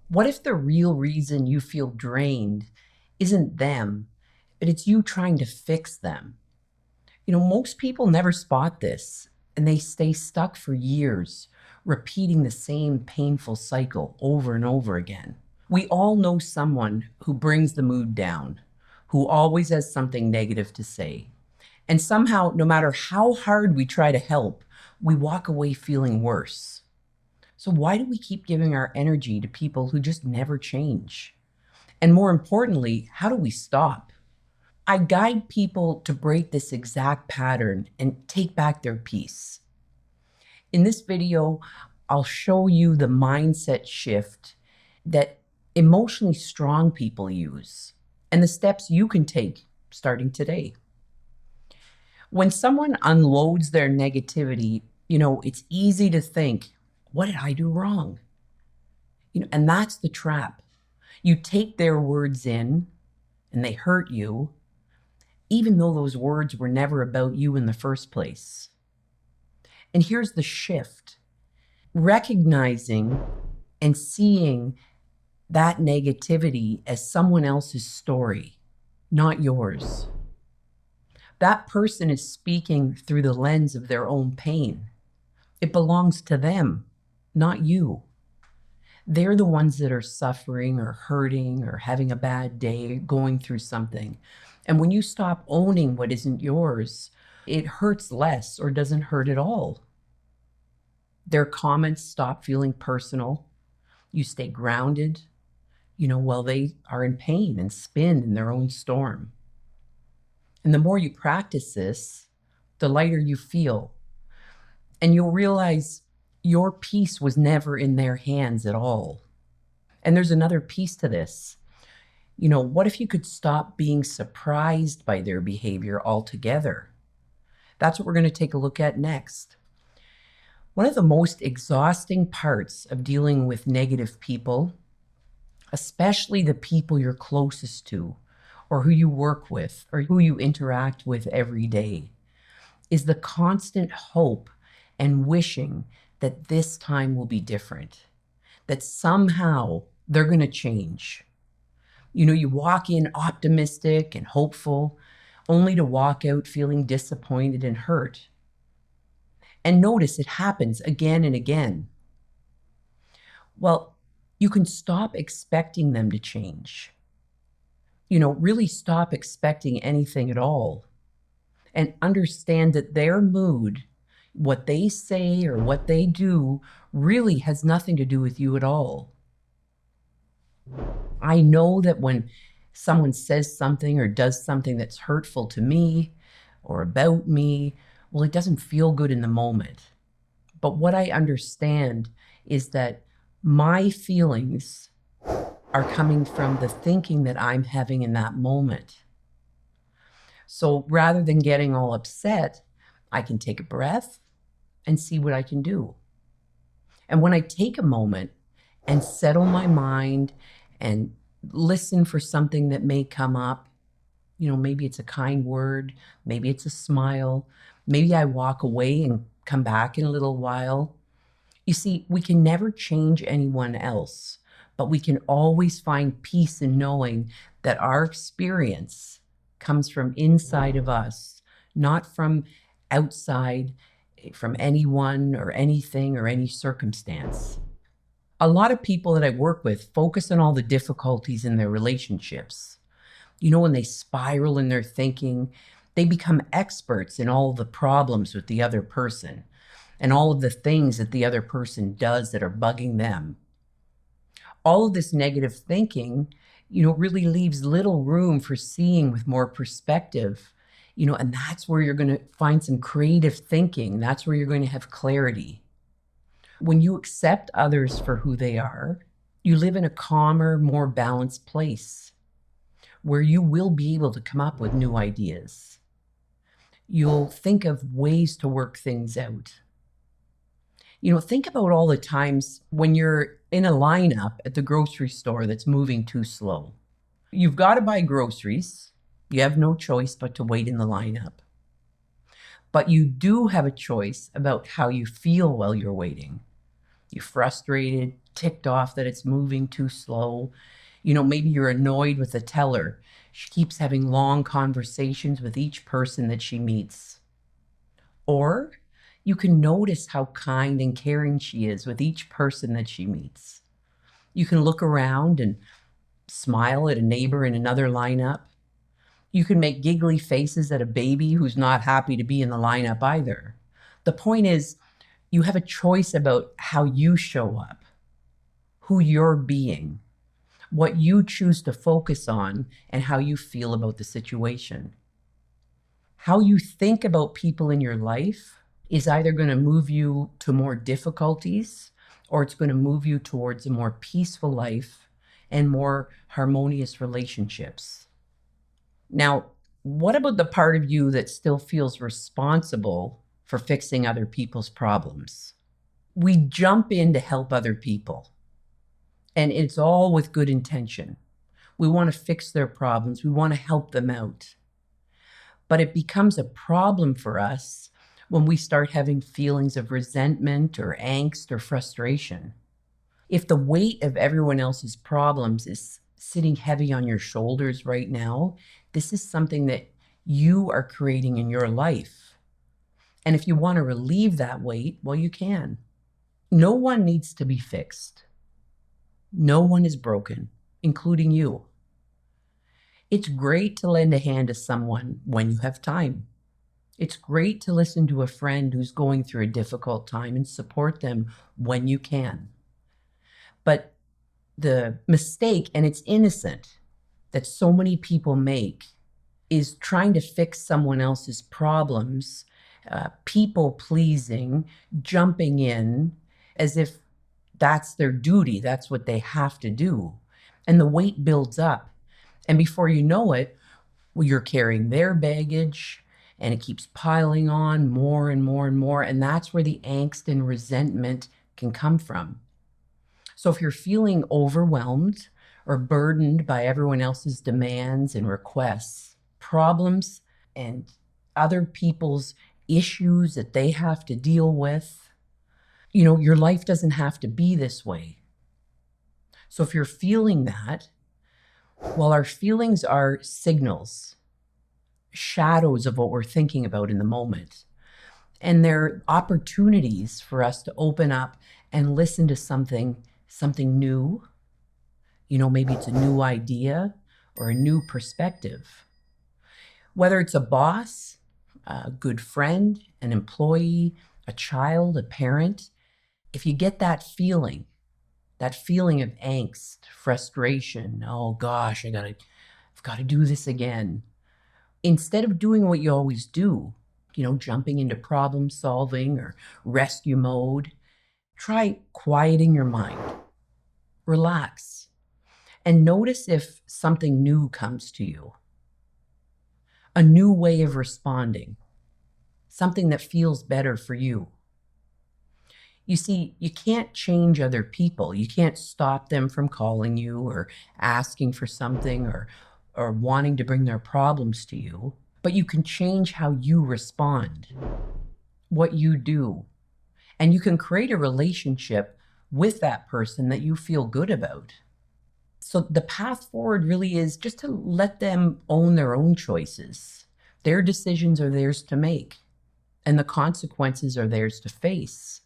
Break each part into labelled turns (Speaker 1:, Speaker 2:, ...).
Speaker 1: What if the real reason you feel drained isn't them, but it's you trying to fix them? Most people never spot this, and they stay stuck for years, repeating the same painful cycle over and over again. We all know someone who brings the mood down, who always has something negative to say. And somehow, no matter how hard we try to help, we walk away feeling worse. So, why do we keep giving our energy to people who just never change? And more importantly, how do we stop? I guide people to break this exact pattern and take back their peace. In this video, I'll show you the mindset shift that emotionally strong people use and the steps you can take starting today. When someone unloads their negativity, it's easy to think, what did I do wrong? And that's the trap. You take their words in and they hurt you, even though those words were never about you in the first place. And here's the shift: recognizing and seeing that negativity as someone else's story, not yours. That person is speaking through the lens of their own pain. It belongs to them, not you. They're the ones that are suffering or hurting or having a bad day, going through something. And when you stop owning what isn't yours, it hurts less or doesn't hurt at all. Their comments stop feeling personal. You stay grounded, while they are in pain and spin in their own storm. And the more you practice this, the lighter you feel. And you'll realize your peace was never in their hands at all. And there's another piece to this. What if you could stop being surprised by their behavior altogether? That's what we're going to take a look at next. One of the most exhausting parts of dealing with negative people, especially the people you're closest to, or who you work with, or who you interact with every day, is the constant hope and wishing that this time will be different, that somehow they're going to change. You walk in optimistic and hopeful, only to walk out feeling disappointed and hurt. And notice it happens again and again. Well, you can stop expecting them to change. Really stop expecting anything at all. And understand that their mood, what they say or what they do, really has nothing to do with you at all. I know that when someone says something or does something that's hurtful to me or about me, well, it doesn't feel good in the moment. But what I understand is that my feelings are coming from the thinking that I'm having in that moment. So rather than getting all upset, I can take a breath and see what I can do. And when I take a moment and settle my mind and listen for something that may come up, maybe it's a kind word, maybe it's a smile, maybe I walk away and come back in a little while. You see, we can never change anyone else, but we can always find peace in knowing that our experience comes from inside of us, not from outside, from anyone or anything or any circumstance. A lot of people that I work with focus on all the difficulties in their relationships. When they spiral in their thinking, they become experts in all the problems with the other person and all of the things that the other person does that are bugging them. All of this negative thinking, really leaves little room for seeing with more perspective, and that's where you're going to find some creative thinking. That's where you're going to have clarity. When you accept others for who they are, you live in a calmer, more balanced place where you will be able to come up with new ideas. You'll think of ways to work things out. Think about all the times when you're in a lineup at the grocery store that's moving too slow. You've got to buy groceries. You have no choice but to wait in the lineup. But you do have a choice about how you feel while you're waiting. You're frustrated, ticked off that it's moving too slow. Maybe you're annoyed with the teller. She keeps having long conversations with each person that she meets. Or you can notice how kind and caring she is with each person that she meets. You can look around and smile at a neighbor in another lineup. You can make giggly faces at a baby who's not happy to be in the lineup either. The point is, you have a choice about how you show up, who you're being, what you choose to focus on, and how you feel about the situation. How you think about people in your life is either going to move you to more difficulties or it's going to move you towards a more peaceful life and more harmonious relationships. Now, what about the part of you that still feels responsible for fixing other people's problems? We jump in to help other people, and it's all with good intention. We want to fix their problems. We want to help them out. But it becomes a problem for us when we start having feelings of resentment or angst or frustration. If the weight of everyone else's problems is sitting heavy on your shoulders right now, this is something that you are creating in your life. And if you want to relieve that weight, well, you can. No one needs to be fixed. No one is broken, including you. It's great to lend a hand to someone when you have time. It's great to listen to a friend who's going through a difficult time and support them when you can. But the mistake, and it's innocent, that so many people make is trying to fix someone else's problems, people pleasing, jumping in as if that's their duty, that's what they have to do. And the weight builds up. And before you know it, well, you're carrying their baggage and it keeps piling on more and more and more. And that's where the angst and resentment can come from. So if you're feeling overwhelmed or burdened by everyone else's demands and requests, problems, and other people's issues that they have to deal with, your life doesn't have to be this way. So if you're feeling that, well, our feelings are signals, shadows of what we're thinking about in the moment. And they're opportunities for us to open up and listen to something new. Maybe it's a new idea or a new perspective. Whether it's a boss, a good friend, an employee, a child, a parent, if you get that feeling of angst, frustration, oh gosh, I've got to do this again. Instead of doing what you always do, jumping into problem solving or rescue mode, try quieting your mind. Relax and notice if something new comes to you. A new way of responding, something that feels better for you. You see, you can't change other people. You can't stop them from calling you or asking for something or wanting to bring their problems to you. But you can change how you respond, what you do. And you can create a relationship with that person that you feel good about. So the path forward really is just to let them own their own choices. Their decisions are theirs to make, and the consequences are theirs to face.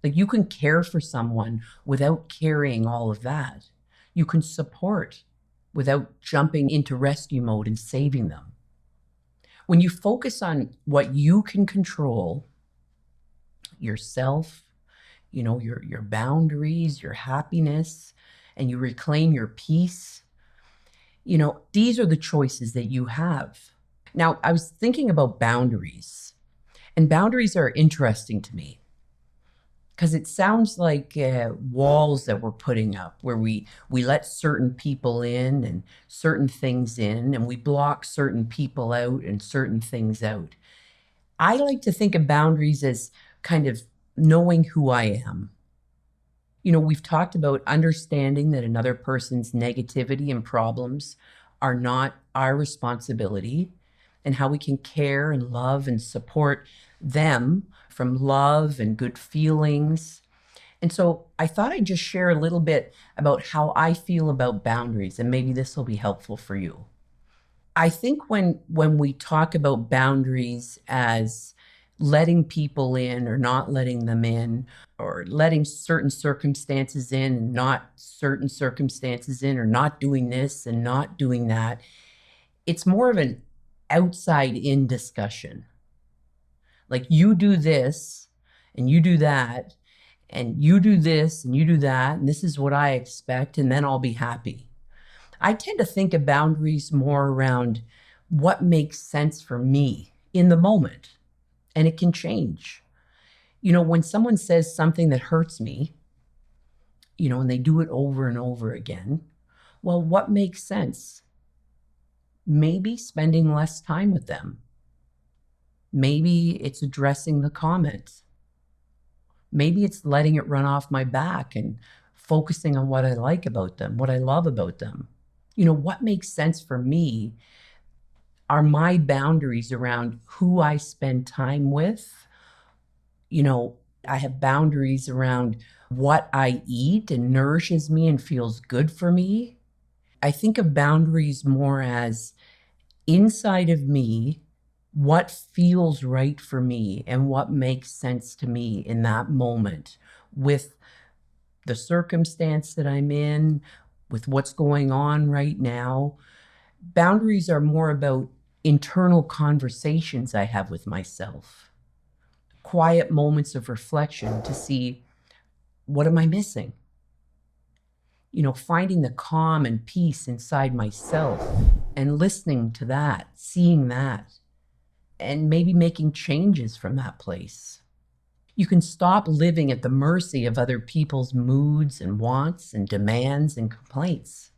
Speaker 1: Like, you can care for someone without carrying all of that. You can support without jumping into rescue mode and saving them. When you focus on what you can control, yourself, your boundaries, your happiness, and you reclaim your peace, these are the choices that you have. Now, I was thinking about boundaries, and boundaries are interesting to me because it sounds like walls that we're putting up where we let certain people in and certain things in, and we block certain people out and certain things out. I like to think of boundaries as kind of knowing who I am. We've talked about understanding that another person's negativity and problems are not our responsibility, and how we can care and love and support them from love and good feelings, And so I thought I'd just share a little bit about how I feel about boundaries, and maybe this will be helpful for you. I think when we talk about boundaries as letting people in or not letting them in, or letting certain circumstances in and not certain circumstances in, or not doing this and not doing that, it's more of an outside in discussion. Like, you do this and you do that, and you do this and you do that, and this is what I expect, and then I'll be happy. I tend to think of boundaries more around what makes sense for me in the moment, and it can change. When someone says something that hurts me, and they do it over and over again, well, what makes sense? Maybe spending less time with them. Maybe it's addressing the comment. Maybe it's letting it run off my back and focusing on what I like about them, what I love about them. What makes sense for me are my boundaries around who I spend time with. I have boundaries around what I eat and nourishes me and feels good for me. I think of boundaries more as inside of me, what feels right for me and what makes sense to me in that moment, with the circumstance that I'm in, with what's going on right now. Boundaries are more about internal conversations I have with myself, quiet moments of reflection to see, what am I missing? Finding the calm and peace inside myself and listening to that, seeing that, and maybe making changes from that place. You can stop living at the mercy of other people's moods and wants and demands and complaints.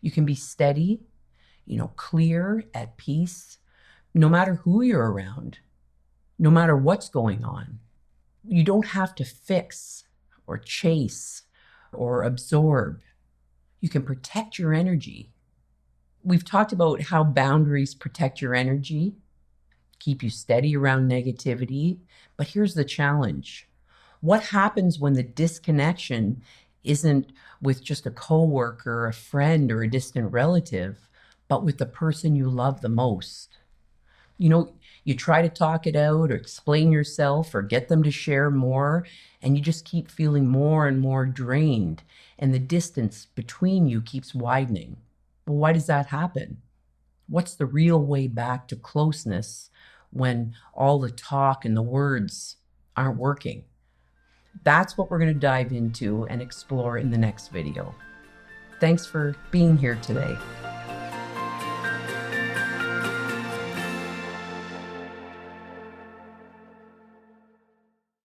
Speaker 1: You can be steady, clear, at peace, no matter who you're around, no matter what's going on. You don't have to fix or chase or absorb. You can protect your energy. We've talked about how boundaries protect your energy, keep you steady around negativity. But here's the challenge. What happens when the disconnection isn't with just a coworker, a friend, or a distant relative, but with the person you love the most? You try to talk it out or explain yourself or get them to share more, and you just keep feeling more and more drained, and the distance between you keeps widening. Well, why does that happen? What's the real way back to closeness when all the talk and the words aren't working? That's what we're going to dive into and explore in the next video. Thanks for being here today.